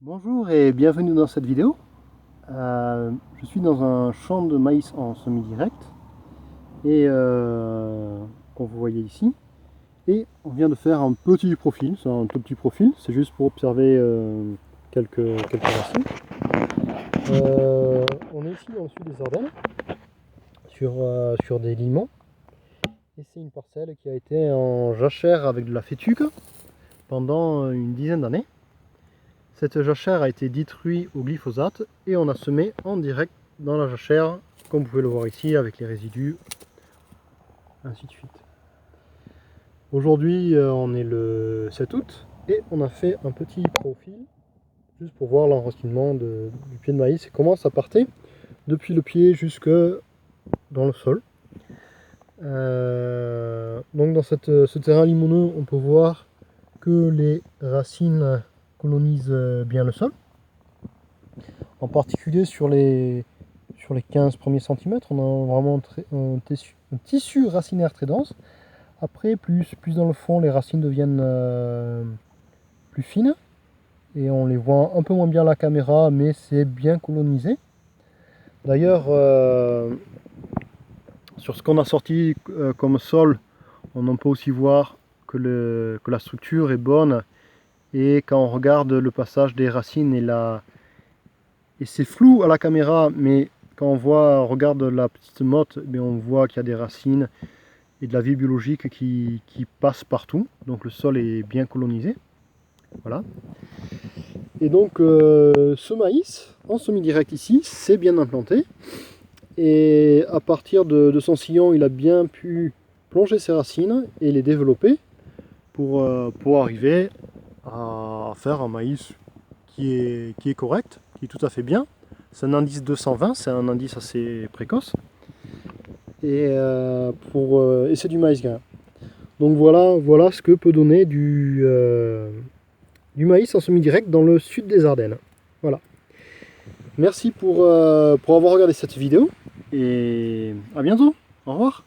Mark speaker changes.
Speaker 1: Bonjour et bienvenue dans cette vidéo. Je suis dans un champ de maïs en semi-direct et qu'on vous voyez ici. Et on vient de faire un petit profil, c'est un tout petit profil, c'est juste pour observer quelques racines. On est ici dans le sud des Ardennes, sur des limons. Et c'est une parcelle qui a été en jachère avec de la fétuque pendant une dizaine d'années. Cette jachère a été détruite au glyphosate et on a semé en direct dans la jachère, comme vous pouvez le voir ici, avec les résidus, ainsi de suite. Aujourd'hui, on est le 7 août et on a fait un petit profil, juste pour voir l'enracinement du pied de maïs et comment ça partait depuis le pied jusque dans le sol. Donc dans ce terrain limoneux, on peut voir que les racines colonisent bien le sol, en particulier sur les 15 premiers centimètres. On a vraiment un tissu racinaire très dense. Après, plus dans le fond, les racines deviennent plus fines et on les voit un peu moins bien à la caméra, mais c'est bien colonisé. D'ailleurs, sur ce qu'on a sorti comme sol, on peut aussi voir que la structure est bonne. Et quand on regarde le passage des racines et c'est flou à la caméra, mais quand on regarde la petite motte, on voit qu'il y a des racines et de la vie biologique qui passe partout. Donc le sol est bien colonisé. Voilà. Et donc ce maïs en semi-direct ici, c'est bien implanté. Et à partir de son sillon, il a bien pu plonger ses racines et les développer pour arriver à faire un maïs qui est correct, qui est tout à fait bien. C'est un indice 220, c'est un indice assez précoce. Et c'est du maïs grain. Donc voilà ce que peut donner du maïs en semi-direct dans le sud des Ardennes. Voilà. Merci pour avoir regardé cette vidéo et à bientôt. Au revoir.